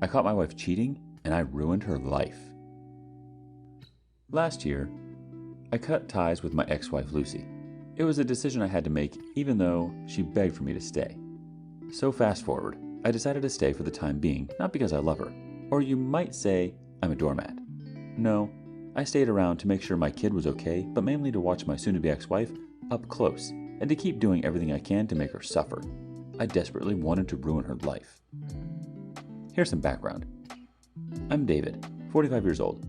I caught my wife cheating, and I ruined her life. Last year, I cut ties with my ex-wife Lucy. It was a decision I had to make, even though she begged for me to stay. So fast forward, I decided to stay for the time being, not because I love her, or you might say I'm a doormat. No, I stayed around to make sure my kid was okay, but mainly to watch my soon-to-be ex-wife up close, and to keep doing everything I can to make her suffer. I desperately wanted to ruin her life. Here's some background. I'm David, 45 years old.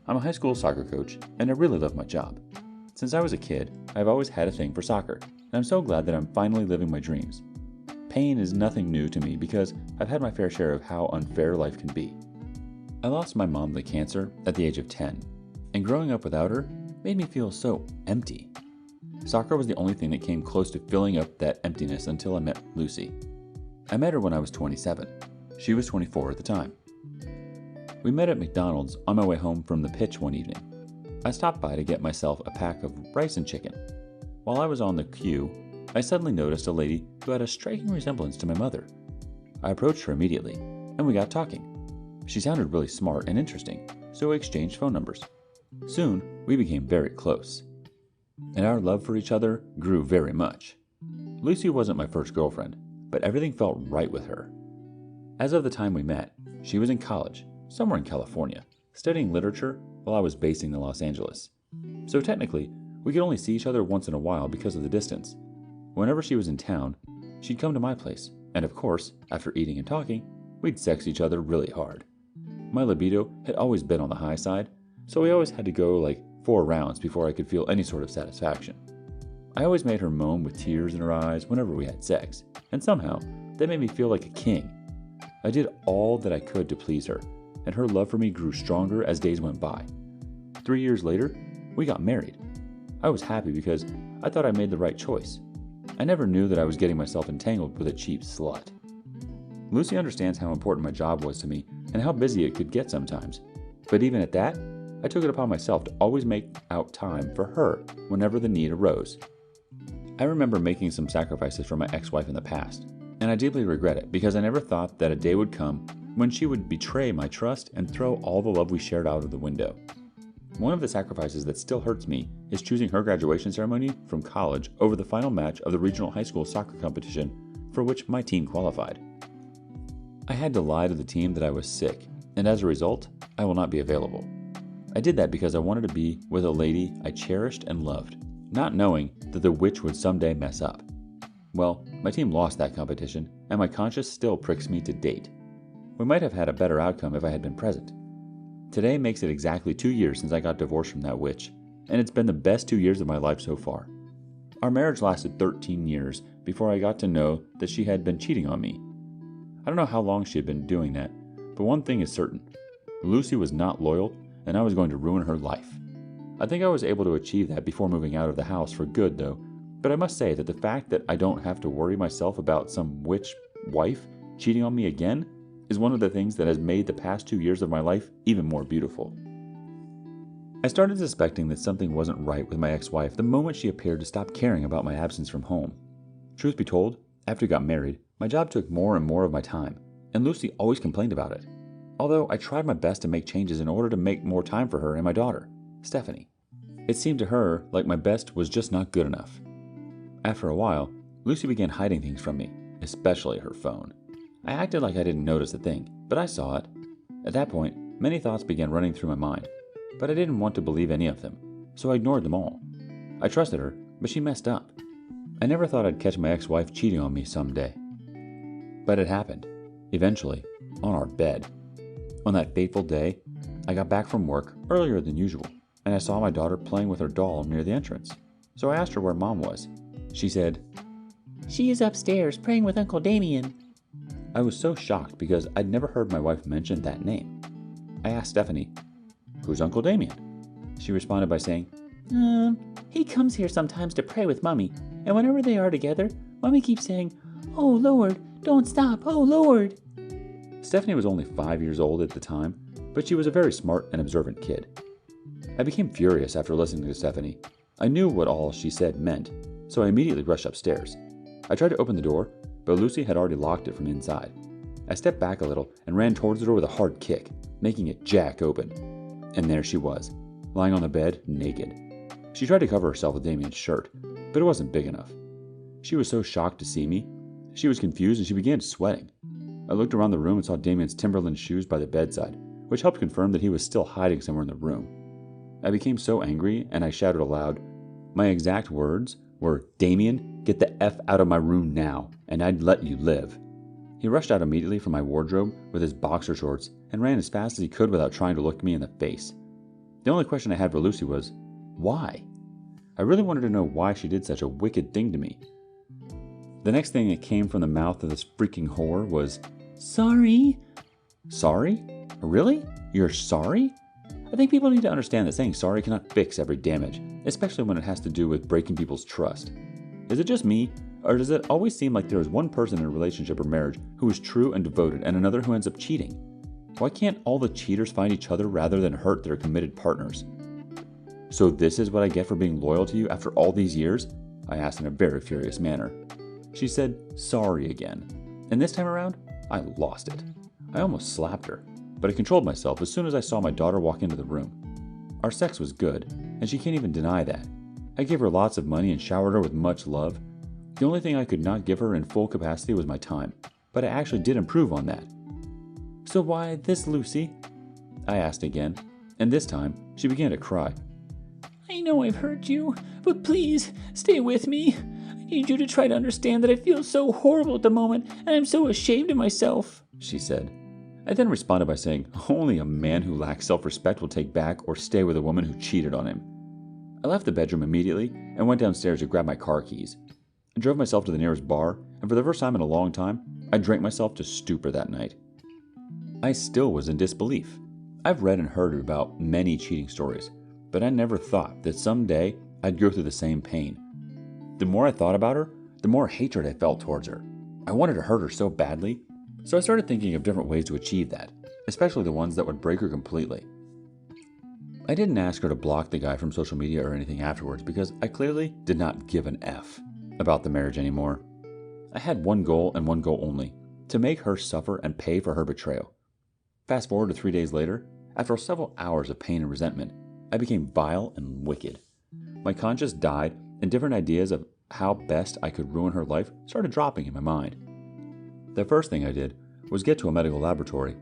I'm a high school soccer coach, and I really love my job. Since I was a kid, I've always had a thing for soccer, and I'm so glad that I'm finally living my dreams. Pain is nothing new to me because I've had my fair share of how unfair life can be. I lost my mom to cancer at the age of 10, and growing up without her made me feel so empty. Soccer was the only thing that came close to filling up that emptiness until I met Lucy. I met her when I was 27. She was 24 at the time. We met at McDonald's on my way home from the pitch one evening. I stopped by to get myself a pack of rice and chicken. While I was on the queue, I suddenly noticed a lady who had a striking resemblance to my mother. I approached her immediately, and we got talking. She sounded really smart and interesting, so we exchanged phone numbers. Soon, we became very close, and our love for each other grew very much. Lucy wasn't my first girlfriend, but everything felt right with her. As of the time we met, she was in college, somewhere in California, studying literature while I was based in Los Angeles. So technically, we could only see each other once in a while because of the distance. Whenever she was in town, she'd come to my place, and of course, after eating and talking, we'd sex each other really hard. My libido had always been on the high side, so we always had to go like 4 rounds before I could feel any sort of satisfaction. I always made her moan with tears in her eyes whenever we had sex, and somehow that made me feel like a king. I did all that I could to please her, and her love for me grew stronger as days went by. 3 years later, we got married. I was happy because I thought I made the right choice. I never knew that I was getting myself entangled with a cheap slut. Lucy understands how important my job was to me and how busy it could get sometimes. But even at that, I took it upon myself to always make out time for her whenever the need arose. I remember making some sacrifices for my ex-wife in the past, and I deeply regret it because I never thought that a day would come when she would betray my trust and throw all the love we shared out of the window. One of the sacrifices that still hurts me is choosing her graduation ceremony from college over the final match of the regional high school soccer competition for which my team qualified. I had to lie to the team that I was sick, and as a result, I will not be available. I did that because I wanted to be with a lady I cherished and loved, not knowing that the witch would someday mess up. Well, my team lost that competition, and my conscience still pricks me to date. We might have had a better outcome if I had been present. Today makes it exactly 2 years since I got divorced from that witch, and it's been the best 2 years of my life so far. Our marriage lasted 13 years before I got to know that she had been cheating on me. I don't know how long she had been doing that, but one thing is certain. Lucy was not loyal, and I was going to ruin her life. I think I was able to achieve that before moving out of the house for good, though, but I must say that the fact that I don't have to worry myself about some witch wife cheating on me again is one of the things that has made the past 2 years of my life even more beautiful. I started suspecting that something wasn't right with my ex-wife the moment she appeared to stop caring about my absence from home. Truth be told, after we got married, my job took more and more of my time, and Lucy always complained about it. Although I tried my best to make changes in order to make more time for her and my daughter, Stephanie. It seemed to her like my best was just not good enough. After a while, Lucy began hiding things from me, especially her phone. I acted like I didn't notice the thing, but I saw it. At that point, many thoughts began running through my mind, but I didn't want to believe any of them, so I ignored them all. I trusted her, but she messed up. I never thought I'd catch my ex-wife cheating on me someday. But it happened, eventually, on our bed. On that fateful day, I got back from work earlier than usual, and I saw my daughter playing with her doll near the entrance. So I asked her where Mom was. She said, "She is upstairs praying with Uncle Damien." I was so shocked because I'd never heard my wife mention that name. I asked Stephanie, "Who's Uncle Damien?" She responded by saying, He comes here sometimes to pray with Mommy, and whenever they are together, Mommy keeps saying, 'Oh Lord, don't stop, oh Lord.'" Stephanie was only 5 years old at the time, but she was a very smart and observant kid. I became furious after listening to Stephanie. I knew what all she said meant, so I immediately rushed upstairs. I tried to open the door, but Lucy had already locked it from inside. I stepped back a little and ran towards the door with a hard kick, making it jack open. And there she was, lying on the bed, naked. She tried to cover herself with Damien's shirt, but it wasn't big enough. She was so shocked to see me. She was confused and she began sweating. I looked around the room and saw Damien's Timberland shoes by the bedside, which helped confirm that he was still hiding somewhere in the room. I became so angry and I shouted aloud. My exact words were, "Damien, get the F out of my room now, and I'd let you live." He rushed out immediately from my wardrobe with his boxer shorts and ran as fast as he could without trying to look me in the face. The only question I had for Lucy was, why? I really wanted to know why she did such a wicked thing to me. The next thing that came from the mouth of this freaking whore was, "Sorry." Sorry? Really? You're sorry? I think people need to understand that saying sorry cannot fix every damage, especially when it has to do with breaking people's trust. Is it just me, or does it always seem like there is one person in a relationship or marriage who is true and devoted and another who ends up cheating? Why can't all the cheaters find each other rather than hurt their committed partners? "So this is what I get for being loyal to you after all these years?" I asked in a very furious manner. She said sorry again, and this time around, I lost it. I almost slapped her, but I controlled myself as soon as I saw my daughter walk into the room. Our sex was good, and she can't even deny that. I gave her lots of money and showered her with much love. The only thing I could not give her in full capacity was my time, but I actually did improve on that. "So why this, Lucy?" I asked again, and this time she began to cry. "I know I've hurt you, but please stay with me. I need you to try to understand that I feel so horrible at the moment, and I'm so ashamed of myself," she said. I then responded by saying, only a man who lacks self-respect will take back or stay with a woman who cheated on him. I left the bedroom immediately and went downstairs to grab my car keys. I drove myself to the nearest bar, and for the first time in a long time, I drank myself to stupor that night. I still was in disbelief. I've read and heard about many cheating stories, but I never thought that someday I'd go through the same pain. The more I thought about her, the more hatred I felt towards her. I wanted to hurt her so badly, so I started thinking of different ways to achieve that, especially the ones that would break her completely. I didn't ask her to block the guy from social media or anything afterwards because I clearly did not give an F about the marriage anymore. I had one goal and one goal only, to make her suffer and pay for her betrayal. Fast forward to 3 days later, after several hours of pain and resentment, I became vile and wicked. My conscience died and different ideas of how best I could ruin her life started dropping in my mind. The first thing I did was get to a medical laboratory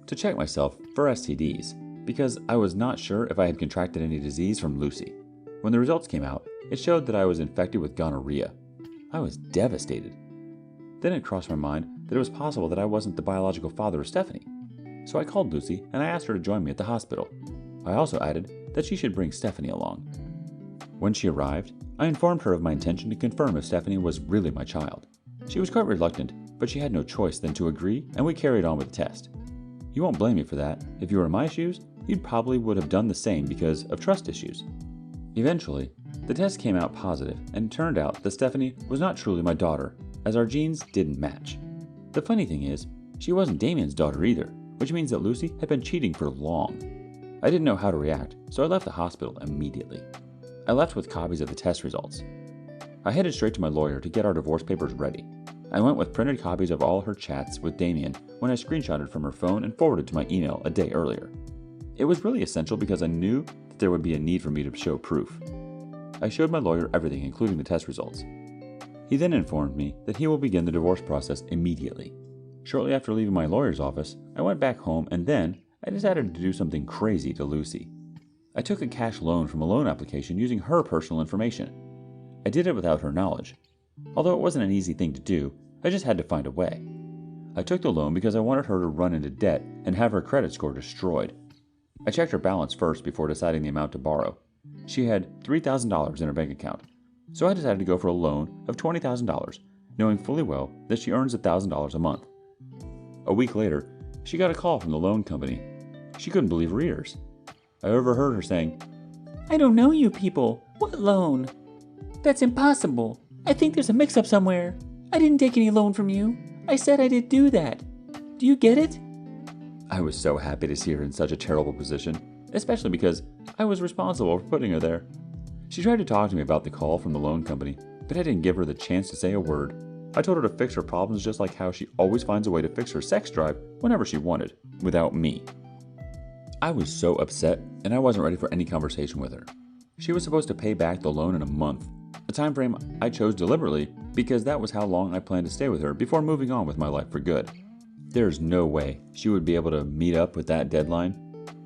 to check myself for STDs because I was not sure if I had contracted any disease from Lucy. When the results came out, it showed that I was infected with gonorrhea. I was devastated. Then it crossed my mind that it was possible that I wasn't the biological father of Stephanie. So I called Lucy and I asked her to join me at the hospital. I also added that she should bring Stephanie along. When she arrived, I informed her of my intention to confirm if Stephanie was really my child. She was quite reluctant, but she had no choice than to agree, and we carried on with the test. You won't blame me for that. If you were in my shoes, you probably would have done the same because of trust issues. Eventually, the test came out positive, and it turned out that Stephanie was not truly my daughter, as our genes didn't match. The funny thing is, she wasn't Damien's daughter either, which means that Lucy had been cheating for long. I didn't know how to react, so I left the hospital immediately. I left with copies of the test results. I headed straight to my lawyer to get our divorce papers ready. I went with printed copies of all her chats with Damien when I screenshotted from her phone and forwarded to my email a day earlier. It was really essential because I knew that there would be a need for me to show proof. I showed my lawyer everything, including the test results. He then informed me that he will begin the divorce process immediately. Shortly after leaving my lawyer's office, I went back home and then I decided to do something crazy to Lucy. I took a cash loan from a loan application using her personal information. I did it without her knowledge. Although it wasn't an easy thing to do, I just had to find a way. I took the loan because I wanted her to run into debt and have her credit score destroyed. I checked her balance first before deciding the amount to borrow. She had $3,000 in her bank account, so I decided to go for a loan of $20,000, knowing fully well that she earns $1,000 a month. A week later, she got a call from the loan company. She couldn't believe her ears. I overheard her saying, "I don't know you people. What loan? That's impossible. I think there's a mix-up somewhere. I didn't take any loan from you. I said I didn't do that. Do you get it?" I was so happy to see her in such a terrible position, especially because I was responsible for putting her there. She tried to talk to me about the call from the loan company, but I didn't give her the chance to say a word. I told her to fix her problems just like how she always finds a way to fix her sex drive whenever she wanted, without me. I was so upset, and I wasn't ready for any conversation with her. She was supposed to pay back the loan in a month, a time frame I chose deliberately because that was how long I planned to stay with her before moving on with my life for good. There's no way she would be able to meet up with that deadline.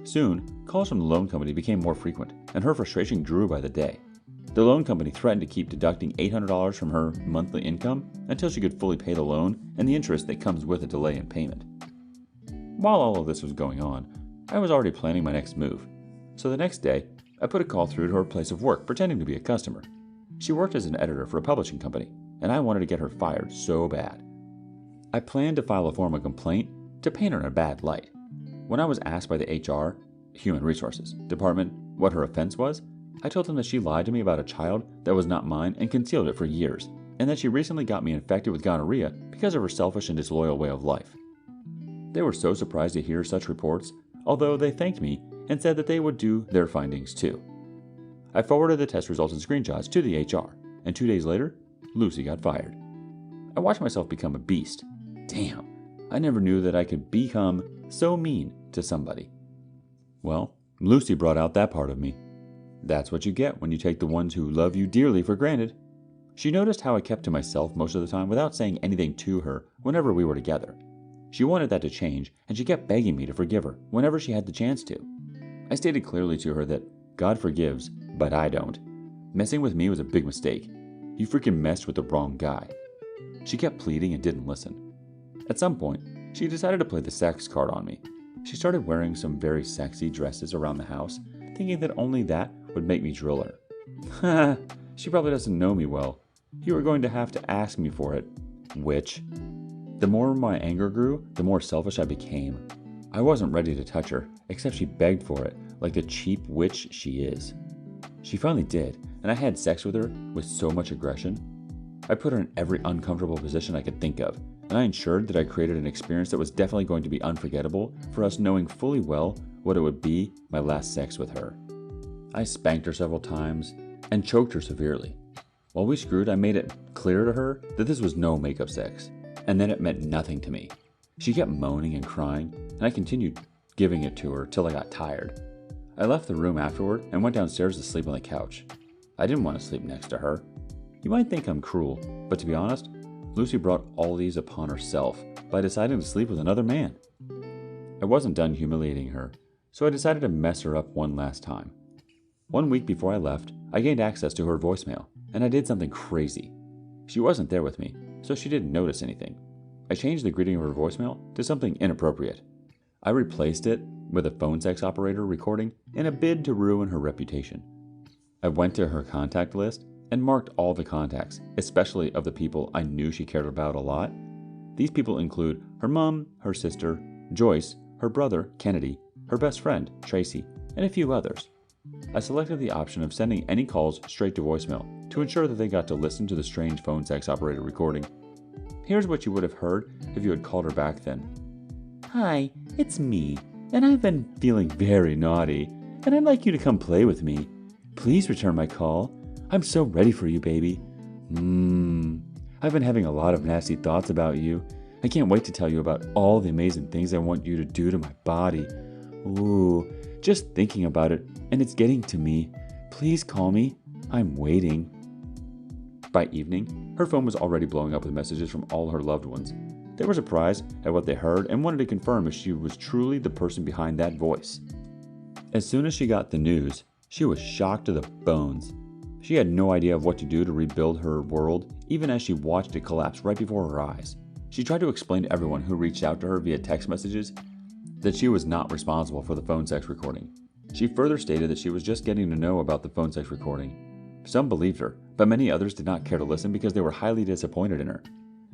Soon, calls from the loan company became more frequent, and her frustration grew by the day. The loan company threatened to keep deducting $800 from her monthly income until she could fully pay the loan and the interest that comes with a delay in payment. While all of this was going on, I was already planning my next move. So the next day, I put a call through to her place of work pretending to be a customer. She worked as an editor for a publishing company, and I wanted to get her fired so bad. I planned to file a formal complaint to paint her in a bad light. When I was asked by the HR, Human Resources, department what her offense was, I told them that she lied to me about a child that was not mine and concealed it for years, and that she recently got me infected with gonorrhea because of her selfish and disloyal way of life. They were so surprised to hear such reports, although they thanked me and said that they would do their findings too. I forwarded the test results and screenshots to the HR, and 2 days later, Lucy got fired. I watched myself become a beast. Damn, I never knew that I could become so mean to somebody. Well, Lucy brought out that part of me. That's what you get when you take the ones who love you dearly for granted. She noticed how I kept to myself most of the time without saying anything to her whenever we were together. She wanted that to change, and she kept begging me to forgive her whenever she had the chance to. I stated clearly to her that God forgives, but I don't. Messing with me was a big mistake. You freaking messed with the wrong guy. She kept pleading and didn't listen. At some point, she decided to play the sex card on me. She started wearing some very sexy dresses around the house, thinking that only that would make me drill her. Haha, she probably doesn't know me well. You are going to have to ask me for it, witch. The more my anger grew, the more selfish I became. I wasn't ready to touch her, except she begged for it, like the cheap witch she is. She finally did, and I had sex with her with so much aggression. I put her in every uncomfortable position I could think of, and I ensured that I created an experience that was definitely going to be unforgettable for us, knowing fully well what it would be my last sex with her. I spanked her several times and choked her severely. While we screwed, I made it clear to her that this was no makeup sex, and that it meant nothing to me. She kept moaning and crying, and I continued giving it to her till I got tired. I left the room afterward and went downstairs to sleep on the couch. I didn't want to sleep next to her. You might think I'm cruel, but to be honest, Lucy brought all these upon herself by deciding to sleep with another man. I wasn't done humiliating her, so I decided to mess her up one last time. 1 week before I left, I gained access to her voicemail, and I did something crazy. She wasn't there with me, so she didn't notice anything. I changed the greeting of her voicemail to something inappropriate. I replaced it with a phone sex operator recording in a bid to ruin her reputation. I went to her contact list and marked all the contacts, especially of the people I knew she cared about a lot. These people include her mom, her sister, Joyce, her brother, Kennedy, her best friend, Tracy, and a few others. I selected the option of sending any calls straight to voicemail to ensure that they got to listen to the strange phone sex operator recording. Here's what you would have heard if you had called her back then. Hi, it's me, and I've been feeling very naughty, and I'd like you to come play with me. Please return my call. I'm so ready for you, baby. I've been having a lot of nasty thoughts about you. I can't wait to tell you about all the amazing things I want you to do to my body. Ooh, just thinking about it, and it's getting to me. Please call me. I'm waiting. By evening, her phone was already blowing up with messages from all her loved ones. They were surprised at what they heard and wanted to confirm if she was truly the person behind that voice. As soon as she got the news, she was shocked to the bones. She had no idea of what to do to rebuild her world, even as she watched it collapse right before her eyes. She tried to explain to everyone who reached out to her via text messages that she was not responsible for the phone sex recording. She further stated that she was just getting to know about the phone sex recording. Some believed her, but many others did not care to listen because they were highly disappointed in her.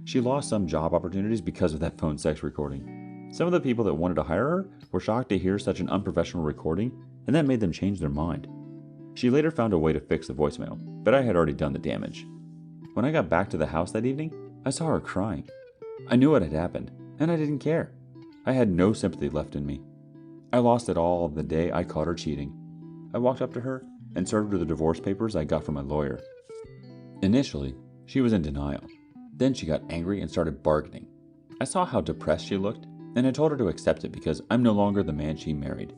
She lost some job opportunities because of that phone sex recording. Some of the people that wanted to hire her were shocked to hear such an unprofessional recording, and that made them change their mind. She later found a way to fix the voicemail, but I had already done the damage. When I got back to the house that evening, I saw her crying. I knew what had happened, and I didn't care. I had no sympathy left in me. I lost it all the day I caught her cheating. I walked up to her and served her the divorce papers I got from my lawyer. Initially, she was in denial, Then she got angry and started bargaining. I saw how depressed she looked, and I told her to accept it because I'm no longer the man she married.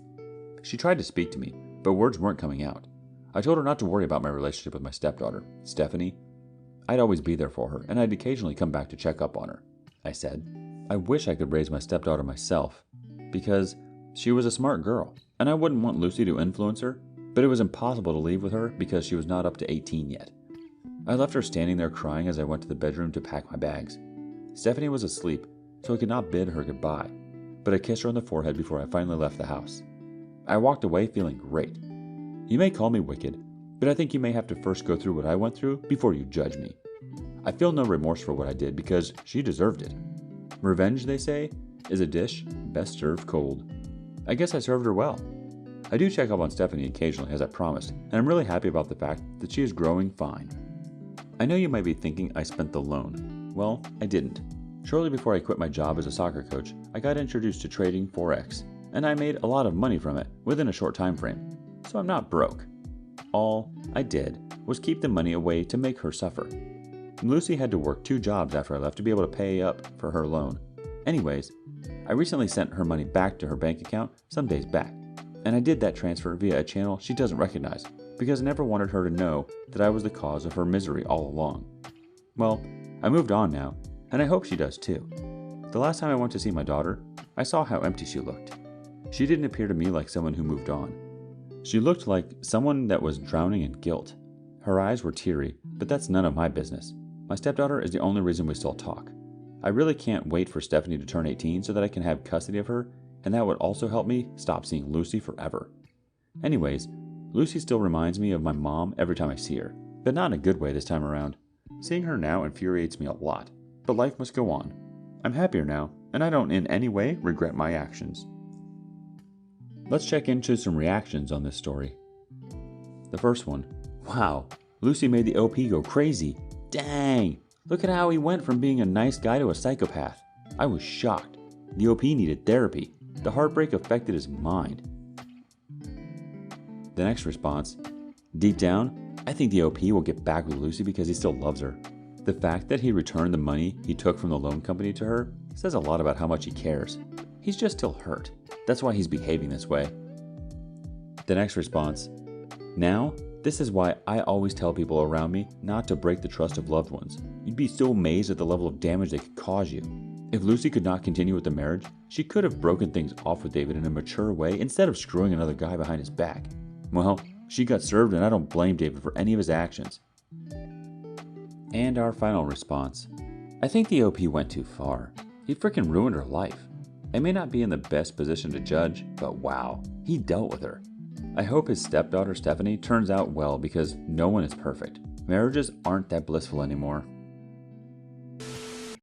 She tried to speak to me, but words weren't coming out. I told her not to worry about my relationship with my stepdaughter, Stephanie. I'd always be there for her, and I'd occasionally come back to check up on her. I said, I wish I could raise my stepdaughter myself, because she was a smart girl, and I wouldn't want Lucy to influence her, but it was impossible to leave with her because she was not up to 18 yet. I left her standing there crying as I went to the bedroom to pack my bags. Stephanie was asleep, so I could not bid her goodbye, but I kissed her on the forehead before I finally left the house. I walked away feeling great. You may call me wicked, but I think you may have to first go through what I went through before you judge me. I feel no remorse for what I did because she deserved it. Revenge, they say, is a dish best served cold. I guess I served her well. I do check up on Stephanie occasionally as I promised, and I'm really happy about the fact that she is growing fine. I know you might be thinking I spent the loan. Well, I didn't. Shortly before I quit my job as a soccer coach, I got introduced to trading Forex, and I made a lot of money from it within a short time frame, so I'm not broke. All I did was keep the money away to make her suffer. Lucy had to work 2 jobs after I left to be able to pay up for her loan. Anyways, I recently sent her money back to her bank account some days back, and I did that transfer via a channel she doesn't recognize because I never wanted her to know that I was the cause of her misery all along. Well, I moved on now, and I hope she does too. The last time I went to see my daughter, I saw how empty she looked. She didn't appear to me like someone who moved on. She looked like someone that was drowning in guilt. Her eyes were teary, but that's none of my business. My stepdaughter is the only reason we still talk. I really can't wait for Stephanie to turn 18 so that I can have custody of her, and that would also help me stop seeing Lucy forever. Anyways, Lucy still reminds me of my mom every time I see her, but not in a good way this time around. Seeing her now infuriates me a lot, but life must go on. I'm happier now, and I don't in any way regret my actions. Let's check into some reactions on this story. The first one. Wow, Lucy made the OP go crazy. Dang, look at how he went from being a nice guy to a psychopath. I was shocked. The OP needed therapy. The heartbreak affected his mind. The next response. Deep down, I think the OP will get back with Lucy because he still loves her. The fact that he returned the money he took from the loan company to her says a lot about how much he cares. He's just still hurt. That's why he's behaving this way. The next response. Now, this is why I always tell people around me not to break the trust of loved ones. You'd be so amazed at the level of damage they could cause you. If Lucy could not continue with the marriage, she could have broken things off with David in a mature way instead of screwing another guy behind his back. Well, she got served and I don't blame David for any of his actions. And our final response. I think the OP went too far. He freaking ruined her life. I may not be in the best position to judge, but wow, he dealt with her. I hope his stepdaughter Stephanie turns out well because no one is perfect. Marriages aren't that blissful anymore.